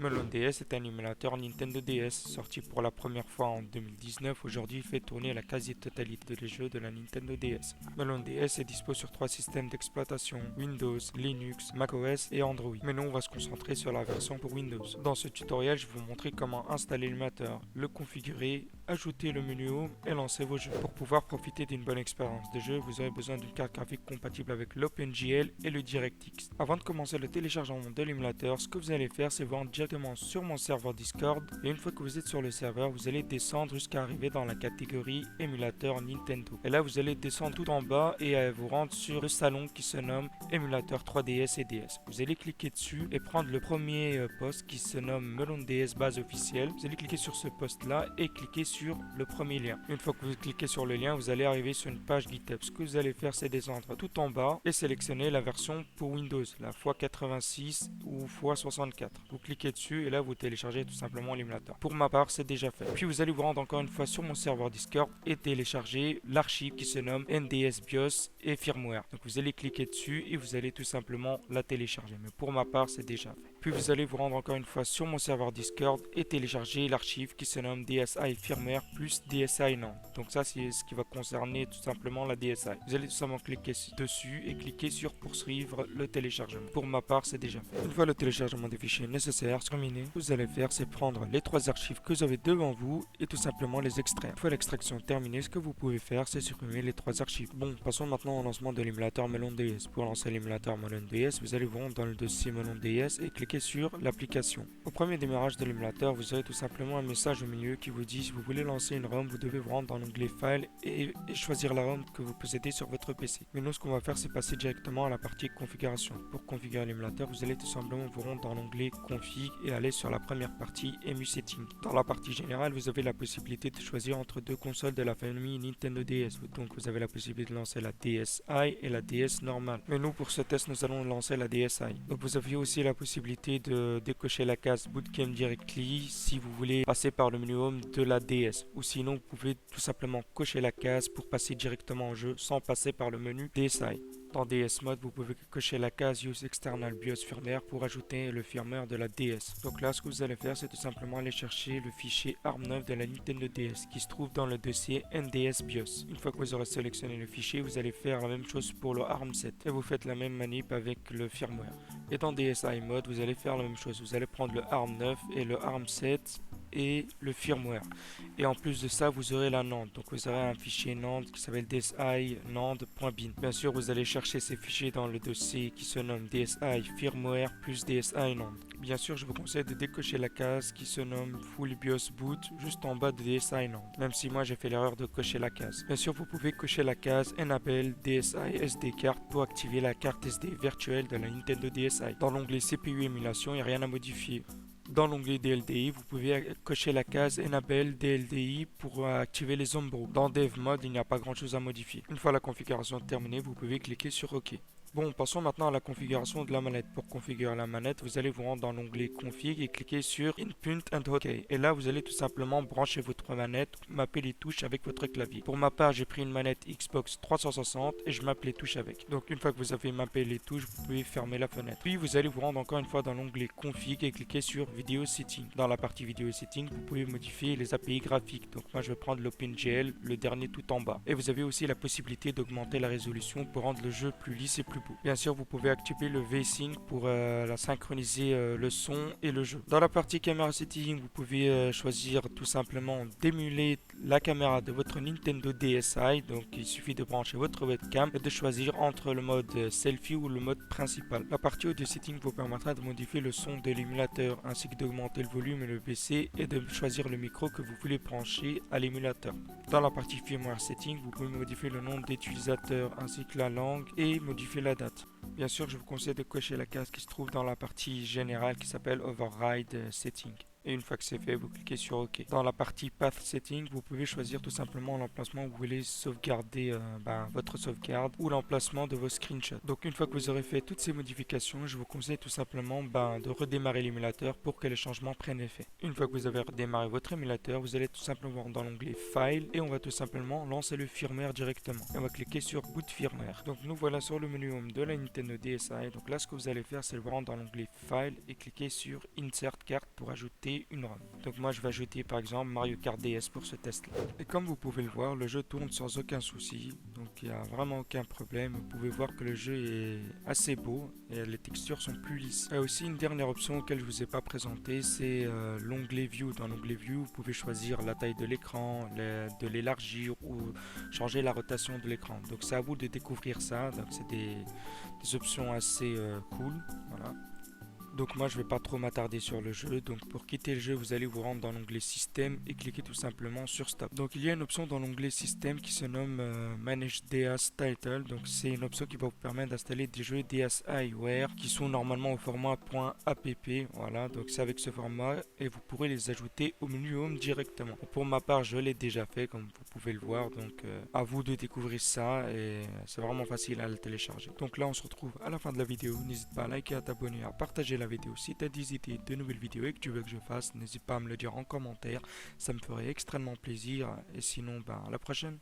Melon DS est un émulateur Nintendo DS sorti pour la première fois en 2019. Aujourd'hui, il fait tourner la quasi-totalité des jeux de la Nintendo DS. Melon DS est dispo sur 3 systèmes d'exploitation: Windows, Linux, macOS et Android. Mais nous, on va se concentrer sur la version pour Windows. Dans ce tutoriel, je vais vous montrer comment installer l'émulateur, le configurer, ajouter le menu Home et lancer vos jeux. Pour pouvoir profiter d'une bonne expérience de jeu, vous aurez besoin d'une carte graphique compatible avec l'OpenGL et le DirectX. Avant de commencer le téléchargement de l'émulateur, ce que vous allez faire, c'est vous rendre directement sur mon serveur Discord, et une fois que vous êtes sur le serveur, vous allez descendre jusqu'à arriver dans la catégorie émulateur Nintendo. Et là, vous allez descendre tout en bas et vous rendre sur le salon qui se nomme émulateur 3DS et DS. Vous allez cliquer dessus et prendre le premier poste qui se nomme Melon DS base officielle. Vous allez cliquer sur ce poste là et cliquer sur le premier lien. Une fois que vous cliquez sur le lien, vous allez arriver sur une page GitHub. Ce que vous allez faire, c'est descendre tout en bas et sélectionner la version pour Windows, la x86 ou x64. Vous cliquez dessus et là vous téléchargez tout simplement l'émulateur. Pour ma part, c'est déjà fait. Puis vous allez vous rendre encore une fois sur mon serveur Discord et télécharger l'archive qui se nomme NDS BIOS et firmware. Donc vous allez cliquer dessus et vous allez tout simplement la télécharger. Mais pour ma part, c'est déjà fait. Puis vous allez vous rendre encore une fois sur mon serveur Discord et télécharger l'archive qui se nomme DSi firmware plus DSi NAND. Donc ça, c'est ce qui va concerner tout simplement la DSi. Vous allez tout simplement cliquer dessus et cliquer sur poursuivre le téléchargement. Pour ma part, c'est déjà fait. Une fois le téléchargement des fichiers nécessaires terminé, ce que vous allez faire, c'est prendre les 3 archives que vous avez devant vous et tout simplement les extraire. Une fois l'extraction terminée, ce que vous pouvez faire, c'est supprimer les 3 archives. Bon, passons maintenant au lancement de l'émulateur Melon DS. Pour lancer l'émulateur Melon DS, vous allez vous rendre dans le dossier Melon DS et cliquer sur l'application. Au premier démarrage de l'émulateur, vous aurez tout simplement un message au milieu qui vous dit: si vous voulez lancer une ROM, vous devez vous rendre dans l'onglet File et choisir la ROM que vous possédez sur votre PC. Mais nous, ce qu'on va faire, c'est passer directement à la partie configuration. Pour configurer l'émulateur, vous allez tout simplement vous rendre dans l'onglet Config et aller sur la première partie EMU Setting. Dans la partie générale, vous avez la possibilité de choisir entre 2 consoles de la famille Nintendo DS. Donc vous avez la possibilité de lancer la DSi et la DS normale. Mais nous, pour ce test, nous allons lancer la DSi. Donc vous avez aussi la possibilité de décocher la case Boot Game Directly si vous voulez passer par le menu Home de la DS. Ou sinon, vous pouvez tout simplement cocher la case pour passer directement au jeu sans passer par le menu DSi. Dans DS Mode, vous pouvez cocher la case Use External BIOS Firmware pour ajouter le firmware de la DS. Donc là, ce que vous allez faire, c'est tout simplement aller chercher le fichier ARM9 de la Nintendo DS qui se trouve dans le dossier NDS BIOS. Une fois que vous aurez sélectionné le fichier, vous allez faire la même chose pour le ARM7 et vous faites la même manip avec le firmware. Et dans DSi Mode, vous allez faire la même chose. Vous allez prendre le ARM9 et le ARM7 et le firmware. Et en plus de ça, vous aurez la NAND. Donc vous aurez un fichier NAND qui s'appelle DSi NAND.bin. Bien sûr, vous allez chercher ces fichiers dans le dossier qui se nomme DSi firmware plus DSi NAND. Bien sûr, je vous conseille de décocher la case qui se nomme Full BIOS Boot juste en bas de DSi NAND. Même si moi j'ai fait l'erreur de cocher la case. Bien sûr, vous pouvez cocher la case Enable DSi SD card pour activer la carte SD virtuelle de la Nintendo DSi. Dans l'onglet CPU émulation, il n'y a rien à modifier. Dans l'onglet DLDI, vous pouvez cocher la case Enable DLDI pour activer les homebrew. Dans Dev Mode, il n'y a pas grand chose à modifier. Une fois la configuration terminée, vous pouvez cliquer sur OK. Bon, passons maintenant à la configuration de la manette. Pour configurer la manette, vous allez vous rendre dans l'onglet Config et cliquer sur Input and OK. Et là, vous allez tout simplement brancher votre manette, mapper les touches avec votre clavier. Pour ma part, j'ai pris une manette Xbox 360 et je mappe les touches avec. Donc, une fois que vous avez mappé les touches, vous pouvez fermer la fenêtre. Puis, vous allez vous rendre encore une fois dans l'onglet Config et cliquer sur Video Setting. Dans la partie Video Setting, vous pouvez modifier les API graphiques. Donc, moi, je vais prendre l'OpenGL, le dernier tout en bas. Et vous avez aussi la possibilité d'augmenter la résolution pour rendre le jeu plus lisse et plus beau. Bien sûr, vous pouvez activer le V-Sync pour la synchroniser le son et le jeu. Dans la partie caméra setting, vous pouvez choisir tout simplement d'émuler la caméra de votre Nintendo DSi. Donc, il suffit de brancher votre webcam et de choisir entre le mode selfie ou le mode principal. La partie audio setting vous permettra de modifier le son de l'émulateur ainsi que d'augmenter le volume et le baisser et de choisir le micro que vous voulez brancher à l'émulateur. Dans la partie firmware setting, vous pouvez modifier le nombre d'utilisateurs ainsi que la langue et modifier la date. Bien sûr, je vous conseille de cocher la case qui se trouve dans la partie générale qui s'appelle Override Setting. et une fois que c'est fait, vous cliquez sur OK. Dans la partie Path Setting, vous pouvez choisir tout simplement l'emplacement où vous voulez sauvegarder votre sauvegarde ou l'emplacement de vos screenshots. Donc une fois que vous aurez fait toutes ces modifications, je vous conseille tout simplement de redémarrer l'émulateur pour que les changements prennent effet. Une fois que vous avez redémarré votre émulateur, vous allez tout simplement dans l'onglet File et on va tout simplement lancer le firmware directement. Et on va cliquer sur Boot Firmware. Donc nous voilà sur le menu Home de la Nintendo DSi. Donc là ce que vous allez faire, c'est vous rendre dans l'onglet File et cliquer sur Insert Card pour ajouter une ROM. Donc moi je vais ajouter par exemple Mario Kart DS pour ce test là. Et comme vous pouvez le voir, le jeu tourne sans aucun souci, donc il n'y a vraiment aucun problème. Vous pouvez voir que le jeu est assez beau et les textures sont plus lisses. Il y a aussi une dernière option auquel je ne vous ai pas présenté, c'est l'onglet View. Dans l'onglet View, vous pouvez choisir la taille de l'écran, de l'élargir ou changer la rotation de l'écran. Donc c'est à vous de découvrir ça, donc c'est des options assez cool. Voilà. Donc moi je vais pas trop m'attarder sur le jeu. Donc pour quitter le jeu, vous allez vous rendre dans l'onglet Système et cliquer tout simplement sur Stop. Donc il y a une option dans l'onglet Système qui se nomme Manage DS Title. Donc c'est une option qui va vous permettre d'installer des jeux DSiWare qui sont normalement au format .app. Voilà, donc c'est avec ce format et vous pourrez les ajouter au menu Home directement. Pour ma part, je l'ai déjà fait comme vous pouvez le voir. Donc à vous de découvrir ça et c'est vraiment facile à le télécharger. Donc là on se retrouve à la fin de la vidéo. N'hésite pas à liker, à t'abonner, à partager la vidéo. Si tu as des idées de nouvelles vidéos et que tu veux que je fasse, n'hésite pas à me le dire en commentaire, ça me ferait extrêmement plaisir. Et sinon, à la prochaine.